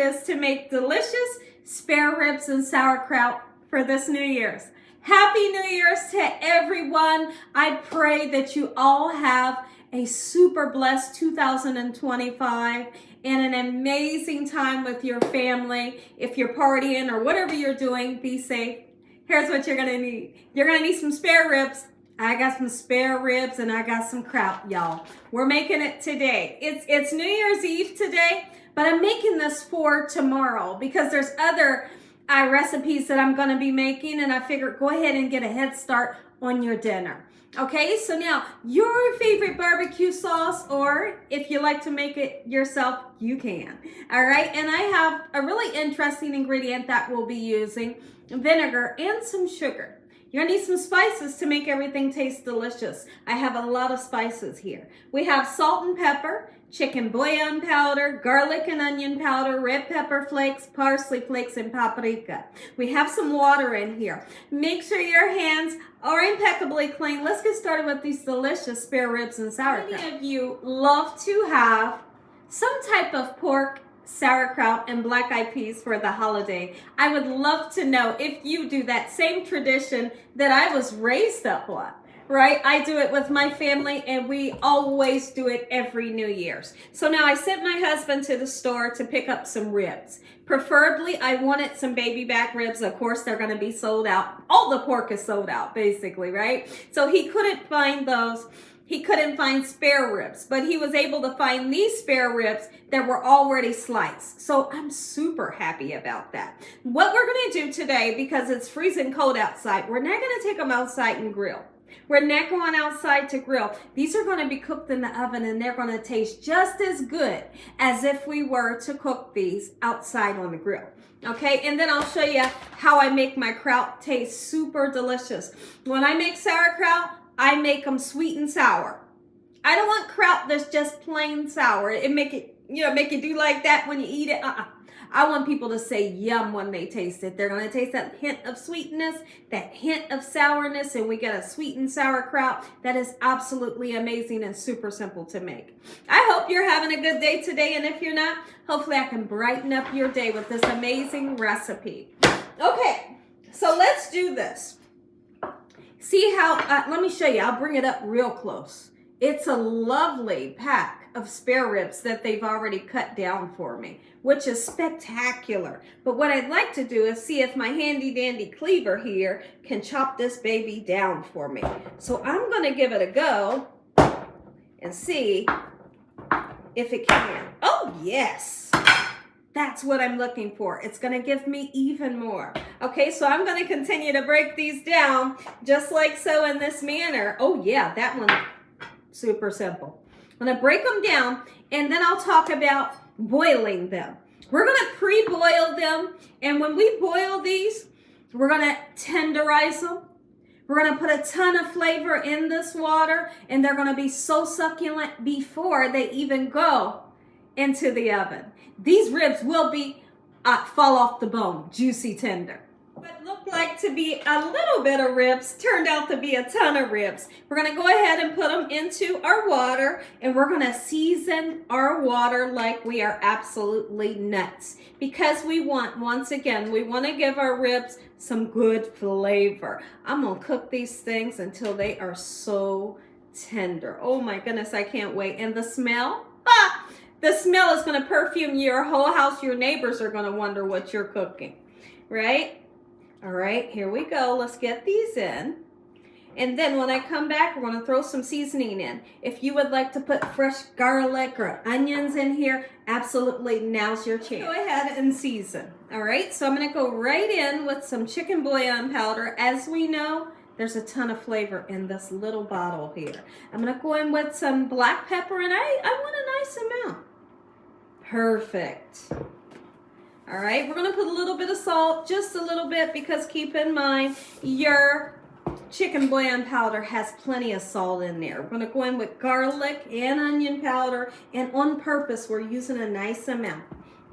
is to make delicious spare ribs and sauerkraut for this New Year's. Happy New Year's to everyone. I pray that you all have a super blessed 2025 and an amazing time with your family. If you're partying or whatever you're doing, be safe. Here's what you're gonna need. You're gonna need some spare ribs. I got some spare ribs and I got some kraut, y'all. We're making it today. It's New Year's Eve today, but I'm making this for tomorrow because there's other recipes that I'm gonna be making, and I figured go ahead and get a head start on your dinner. Okay, so now your favorite barbecue sauce, or if you like to make it yourself, you can. All right, and I have a really interesting ingredient that we'll be using: vinegar and some sugar. You're gonna need some spices to make everything taste delicious. I have a lot of spices here. We have salt and pepper, chicken bouillon powder, garlic and onion powder, red pepper flakes, parsley flakes, and paprika. We have some water in here. Make sure your hands are impeccably clean. Let's get started with these delicious spare ribs and sauerkraut. Many of you love to have some type of pork, sauerkraut, and black eyed peas for the holiday. I would love to know if you do that same tradition that I was raised up on. Right? I do it with my family, and we always do it every New Year's. So now I sent my husband to the store to pick up some ribs. Preferably, I wanted some baby back ribs. Of course, they're going to be sold out. All the pork is sold out, basically, right? So he couldn't find those. He couldn't find spare ribs, but he was able to find these spare ribs that were already sliced. So I'm super happy about that. What we're going to do today, because it's freezing cold outside, we're not going to take them outside and grill. We're not going outside to grill. These are going to be cooked in the oven, and they're going to taste just as good as if we were to cook these outside on the grill. Okay, and then I'll show you how I make my kraut taste super delicious. When I make sauerkraut, I make them sweet and sour. I don't want kraut that's just plain sour. It make it do like that when you eat it. I want people to say yum when they taste it. They're going to taste that hint of sweetness, that hint of sourness, and we get a sweet and sour kraut that is absolutely amazing and super simple to make. I hope you're having a good day today, and if you're not, hopefully I can brighten up your day with this amazing recipe. Okay, so let's do this. See how, let me show you. I'll bring it up real close. It's a lovely pack of spare ribs that they've already cut down for me, which is spectacular. But what I'd like to do is see if my handy dandy cleaver here can chop this baby down for me. So I'm going to give it a go and see if it can. Oh, yes. That's what I'm looking for. It's going to give me even more. Okay, so I'm going to continue to break these down just like so in this manner. Oh, yeah, that one, super simple. I'm going to break them down, and then I'll talk about boiling them. We're going to pre-boil them, and when we boil these, we're going to tenderize them. We're going to put a ton of flavor in this water, and they're going to be so succulent before they even go into the oven. These ribs will be fall off the bone, juicy, tender. What looked like to be a little bit of ribs turned out to be a ton of ribs. We're going to go ahead and put them into our water, and we're going to season our water like we are absolutely nuts, because we want, once again, we want to give our ribs some good flavor. I'm going to cook these things until they are so tender. Oh my goodness, I can't wait. And the smell, the smell is going to perfume your whole house. Your neighbors are going to wonder what you're cooking, right? All right, here we go. Let's get these in. And then when I come back, we're going to throw some seasoning in. If you would like to put fresh garlic or onions in here, absolutely, now's your chance. Go ahead and season. All right, so I'm going to go right in with some chicken bouillon powder. As we know, there's a ton of flavor in this little bottle here. I'm going to go in with some black pepper, and I want a nice amount. Perfect. All right, we're going to put a little bit of salt, just a little bit, because keep in mind your chicken bouillon powder has plenty of salt in there. We're going to go in with garlic and onion powder, and on purpose, we're using a nice amount.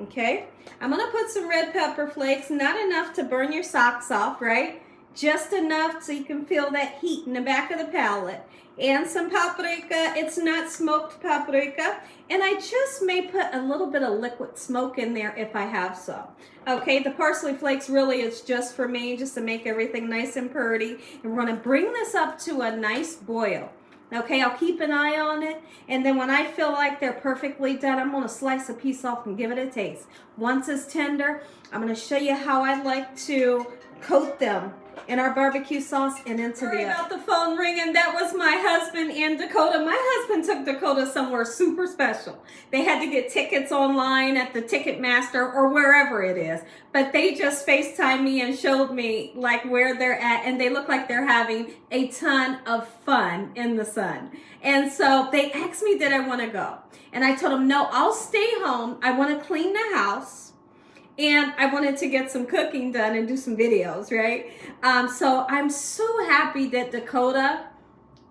Okay, I'm going to put some red pepper flakes, not enough to burn your socks off, right? just enough so you can feel that heat in the back of the palate. And some paprika. It's not smoked paprika. And I just may put a little bit of liquid smoke in there if I have some. Okay, the parsley flakes really is just for me, just to make everything nice and pretty. And we're going to bring this up to a nice boil. Okay, I'll keep an eye on it, and then when I feel like they're perfectly done, I'm going to slice a piece off and give it a taste. Once it's tender, I'm going to show you how I like to coat them in our barbecue sauce and into the oven. Sorry about the phone ringing. That was my husband and Dakota. My husband took Dakota somewhere super special. They had to get tickets online at the Ticketmaster or wherever it is. But they just FaceTimed me and showed me like where they're at, and they look like they're having a ton of fun in the sun. And so they asked me, did I want to go? And I told them, no, I'll stay home. I want to clean the house. And I wanted to get some cooking done and do some videos, right? So I'm so happy that Dakota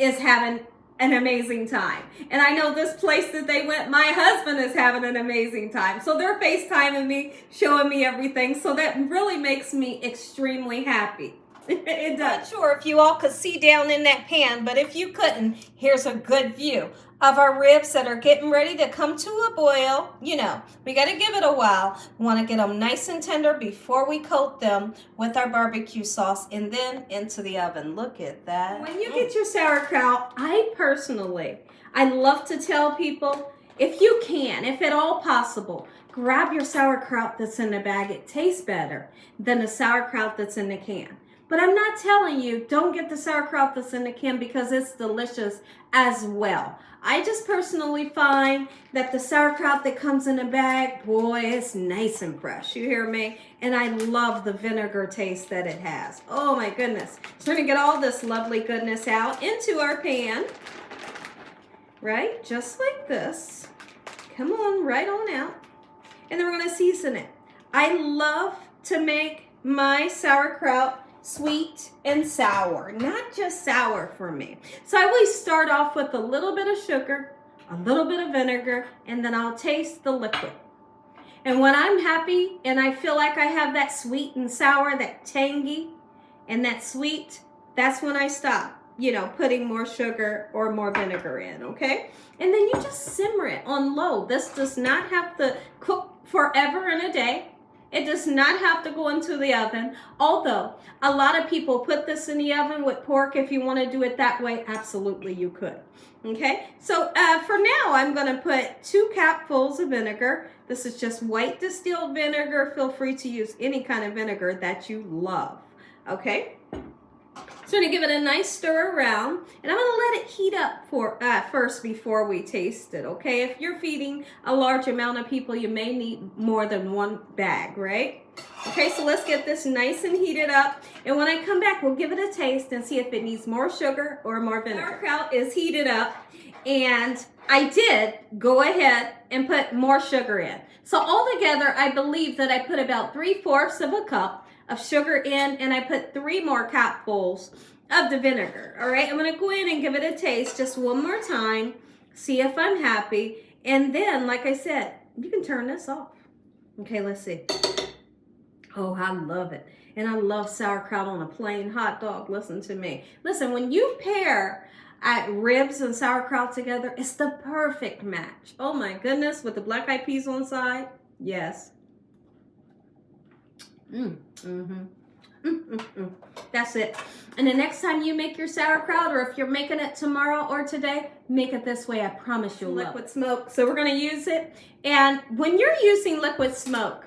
is having an amazing time. And I know this place that they went, my husband is having an amazing time. So they're FaceTiming me, showing me everything. So that really makes me extremely happy. It does. Not sure if you all could see down in that pan, but if you couldn't, here's a good view of our ribs that are getting ready to come to a boil. You know, we got to give it a while. We want to get them nice and tender before we coat them with our barbecue sauce and then into the oven. Look at that. When you get your sauerkraut, I love to tell people, if you can, if at all possible, grab your sauerkraut that's in the bag. It tastes better than the sauerkraut that's in the can. But I'm not telling you, don't get the sauerkraut that's in the can because it's delicious as well. I just personally find that the sauerkraut that comes in a bag, boy, it's nice and fresh. You hear me? And I love the vinegar taste that it has. Oh my goodness. So we're going to get all this lovely goodness out into our pan. Right? Just like this. Come on, right on out. And then we're going to season it. I love to make my sauerkraut sweet and sour, not just sour for me. So I always start off with a little bit of sugar, a little bit of vinegar, and then I'll taste the liquid. And when I'm happy and I feel like I have that sweet and sour, that tangy and that sweet, that's when I stop, putting more sugar or more vinegar in, okay? And then you just simmer it on low. This does not have to cook forever and a day. It does not have to go into the oven, although a lot of people put this in the oven with pork. If you want to do it that way, absolutely you could. Okay, so for now, I'm going to put 2 cupfuls of vinegar. This is just white distilled vinegar. Feel free to use any kind of vinegar that you love. Okay, so I'm going to give it a nice stir around, and I'm going to let it heat up first before we taste it, okay? If you're feeding a large amount of people, you may need more than 1 bag, right? Okay, so let's get this nice and heated up, and when I come back, we'll give it a taste and see if it needs more sugar or more vinegar. Sauerkraut is heated up, and I did go ahead and put more sugar in. So altogether, I believe that I put about 3/4 of a cup of sugar in, and I put 3 more cupfuls of the vinegar. All right, I'm going to go in and give it a taste just one more time, see if I'm happy, and then, like I said, you can turn this off. Okay, let's see. Oh, I love it. And I love sauerkraut on a plain hot dog. Listen to me. Listen, when you pair ribs and sauerkraut together, it's the perfect match. Oh my goodness, with the black eyed peas on the side. Yes. That's it. And the next time you make your sauerkraut, or if you're making it tomorrow or today, make it this way. I promise you'll love it. Liquid smoke. So we're going to use it. And when you're using liquid smoke,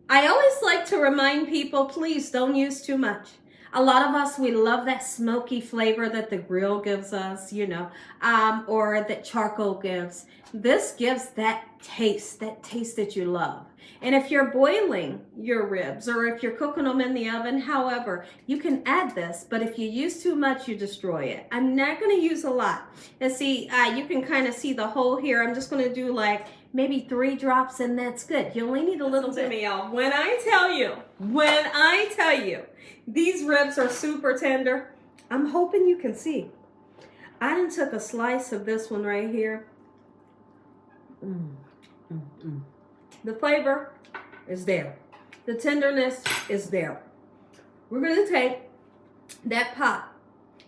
I always like to remind people, please don't use too much. A lot of us, we love that smoky flavor that the grill gives us, or that charcoal gives. This gives that taste that you love. And if you're boiling your ribs, or if you're cooking them in the oven, however, you can add this, but if you use too much, you destroy it. I'm not going to use a lot. And see, you can kind of see the hole here. I'm just going to do like maybe 3 drops, and that's good. You only need a little bit. Y'all. When I tell you, these ribs are super tender, I'm hoping you can see. I done took a slice of this one right here. The flavor is there. The tenderness is there. we're going to take that pot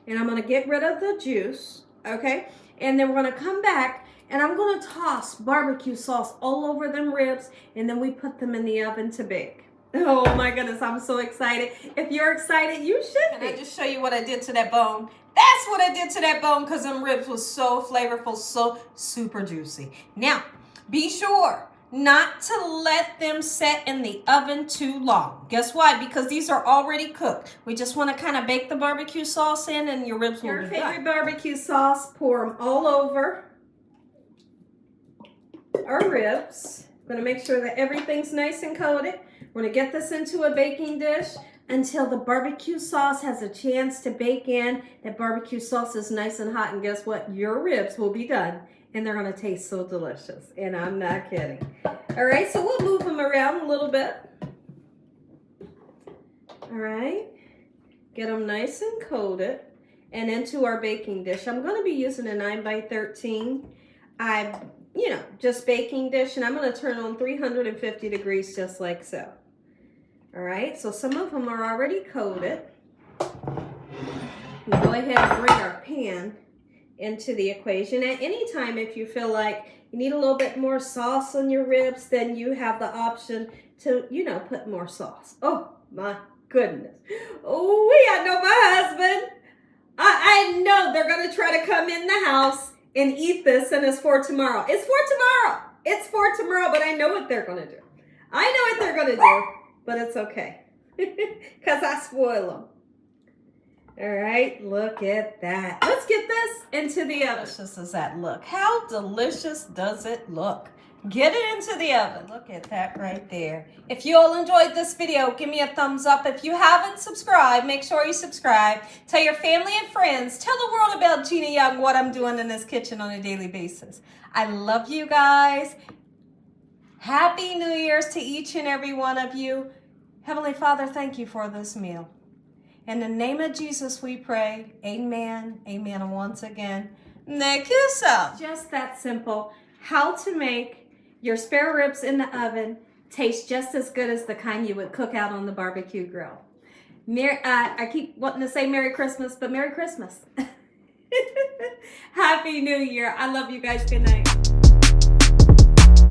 and I'm going to get rid of the juice, okay? And then we're going to come back and I'm going to toss barbecue sauce all over them ribs, and then we put them in the oven to bake. Oh my goodness, I'm so excited. If you're excited, you should be. Can I just show you what I did to that bone? That's what I did to that bone because them ribs was so flavorful, so super juicy. Now, be sure not to let them set in the oven too long. Guess why? Because these are already cooked. We just want to kind of bake the barbecue sauce in and your ribs will be done. Your favorite barbecue sauce, pour them all over our ribs. I'm going to make sure that everything's nice and coated. We're going to get this into a baking dish until the barbecue sauce has a chance to bake in. That barbecue sauce is nice and hot, and guess what? Your ribs will be done, and they're going to taste so delicious, and I'm not kidding. All right, so we'll move them around a little bit. All right, get them nice and coated and into our baking dish. I'm going to be using a 9x13. Just baking dish, and I'm going to turn on 350 degrees just like so. All right, so some of them are already coated. We'll go ahead and bring our pan into the equation. At any time, if you feel like you need a little bit more sauce on your ribs, then you have the option to, put more sauce. Oh my goodness. Oh, I know my husband. I know they're going to try to come in the house and eat this, and it's for tomorrow. It's for tomorrow. It's for tomorrow, but I know what they're going to do. I know what they're going to do, but it's okay because I spoil them. All right, look at that. Let's get this into the oven. How delicious does that look? How delicious does it look? Get it into the oven. Look at that right there. If you all enjoyed this video, give me a thumbs up. If you haven't subscribed, make sure you subscribe. Tell your family and friends. Tell the world about Gina Young, what I'm doing in this kitchen on a daily basis. I love you guys. Happy New Year's to each and every one of you. Heavenly Father, thank you for this meal. In the name of Jesus, we pray. Amen. Amen. And once again, thank you so. Just that simple. How to make your spare ribs in the oven taste just as good as the kind you would cook out on the barbecue grill. I keep wanting to say Merry Christmas, but Merry Christmas. Happy New Year. I love you guys. Good night.